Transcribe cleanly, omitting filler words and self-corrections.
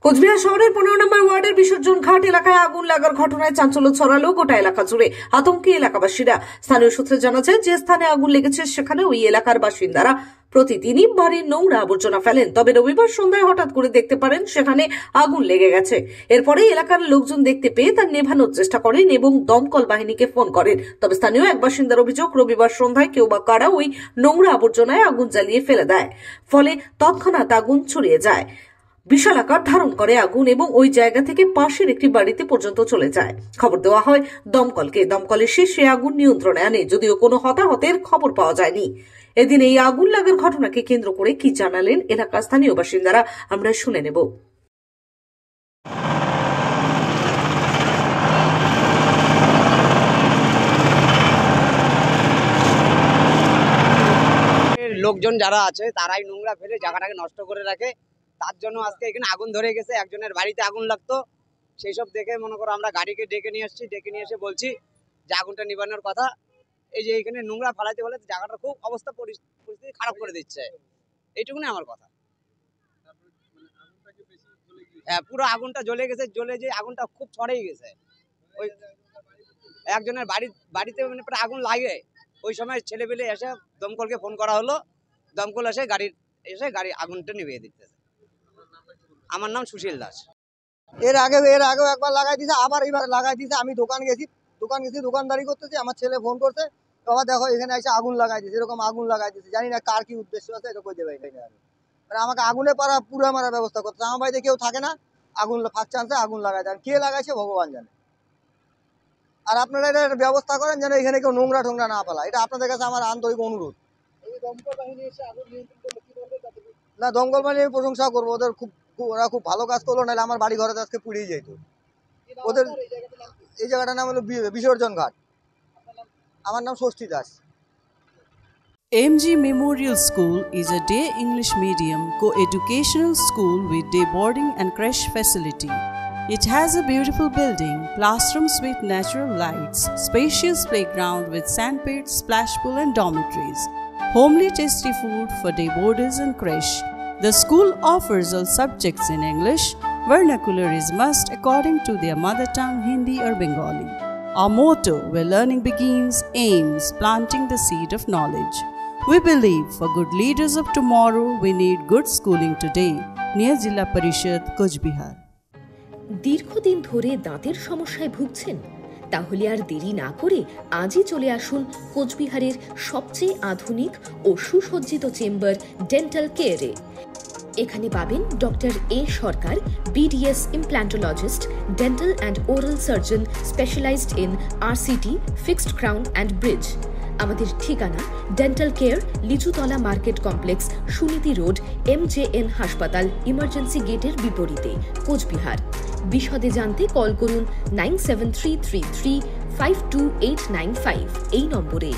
কোচবিহার শহরের 15 নম্বর ওয়ার্ডের বিসর্জন ঘাট এলাকায় আগুন লাগার ঘটনায় চাঞ্চল্য ছড়ালো গোটা এলাকা জুড়ে। আতঙ্কে এলাকাবাসীরা। স্থানীয় সূত্রে জানা যায়, যে স্থানে আগুন লেগেছে সেখানে ওই এলাকার বাসিন্দারা প্রতিদিনই বাড়ির নোংরা আবর্জনা ফেলেন। তবে রবিবার সন্ধ্যায় হঠাৎ করে দেখতে পারেন সেখানে আগুন লেগে গেছে। এরপরে এলাকার লোকজন দেখতে পেয়ে তা নেভানোর চেষ্টা করেন এবং দমকল বাহিনীকে ফোন করেন। তবে স্থানীয় এক বাসিন্দার অভিযোগ, রবিবার সন্ধ্যায় কেউ বা কারা ওই নোংরা আবর্জনায় আগুন জ্বালিয়ে ফেলে দেয়, ফলে তৎক্ষণাৎ আগুন ছড়িয়ে যায়। বিশাল আকার ধারণ করে আগুন এবং ওই জায়গা থেকে পাশের একটি বাড়িতে পর্যন্ত চলে যায়। খবর দেওয়া হয় দমকলকে। দমকল এসে সে আগুন নিয়ন্ত্রণে আনে, যদিও কোনো হতাহতের খবর পাওয়া যায়নি। এদিন এই আগুন লাগার ঘটনাকে কেন্দ্র করে কি জানালেন এলাকার স্থানীয় বাসিন্দারা, আমরা শুনে নেব। লোকজন যারা আছে তারাই নোংরা ফেলে জায়গাটাকে নষ্ট করে রাখে। তার জন্য আজকে এখানে আগুন ধরে গেছে। একজনের বাড়িতে আগুন লাগতো, সেই সব দেখে মনে করো আমরা গাড়িকে ডেকে নিয়ে আসছি। ডেকে নিয়ে এসে বলছি যে আগুনটা নিবানোর কথা। এই যে এখানে নোংরা ফালাইতে বলে জায়গাটা খুব অবস্থা পরিস্থিতি খারাপ করে দিচ্ছে, এইটুকুনি আমার কথা। হ্যাঁ, পুরো আগুনটা জ্বলে গেছে। জ্বলে যে আগুনটা খুব ছড়েই গেছে। ওই একজনের বাড়িতে মানে পুরো আগুন লাগে। ওই সময় ছেলেপেলে এসে দমকলকে ফোন করা হলো। দমকল এসে গাড়ি আগুনটা নিভিয়ে দিতেছে। আমার নাম সুশীল দাস। এর আগেও একবার লাগাই দিয়েছে, আবার এবার লাগাই দিয়েছে। আমি দোকান গেছি দোকানদারি করতেছি। আমার ছেলে ফোন করছে, বাবা দেখো এখানে এসে আগুন লাগাই দিয়েছে, এরকম আগুন লাগাই দিয়েছে। জানি না কার কি উদ্দেশ্য আছে, এটা কই দেবে। মানে আমাকে আগুনে পুরো মারার ব্যবস্থা করতে। আমার বাড়িতে কেউ থাকে না, আগুন ফাঁক চান্সে আগুন লাগাই দেন। কে লাগাইছে ভগবান জানে। আর আপনারা এটার ব্যবস্থা করেন যেন এখানে কেউ নোংরা টোংরা না ফেলা। এটা আপনাদের কাছে আমার আন্তরিক অনুরোধ। না, দমকল বাহিনীর প্রশংসা করবো। ওরা খুব ভালো কাজ করলো, নাহলে আমার বাড়ি ঘরে আজকে পুড়িয়ে যেত। ওদের এই জায়গাটার নাম হলো বিসর্জন ঘাট। আমার নাম ষষ্ঠী Das. MG Memorial School is a day English medium co-educational school with day boarding and creche facility. It has a beautiful building, classrooms with natural lights, spacious playground with sandpits, splash pool and dormitories, homely tasty food for day boarders and creche. The school offers all subjects in English. Vernacular is must according to their mother tongue, Hindi or Bengali. Our motto, where learning begins, aims planting the seed of knowledge. We believe for good leaders of tomorrow, we need good schooling today. Near Jilla Parishad, Kochbihar. দীর্ঘদিন ধরে দাঁতের সমস্যায় ভুগছেন? তাহলে আর দেরি না করে আজই চলে আসুন কোচবিহারের সবচেয়ে আধুনিক ও সুসজ্জিত চেম্বার ডেন্টাল কেয়ারে। এখানে পাবেন doctor A Sarkar, BDS implantologist, dental and oral surgeon specialized in RCT, fixed crown and bridge. আমাদের ঠিকানা dental care, Lichutala market complex, Suniti road, MJN হাসপাতাল, ইমার্জেন্সি গেটের বিপরীতে, কোচবিহার। বিশদে জানতে কল করুন 9733352895 এই নম্বরে।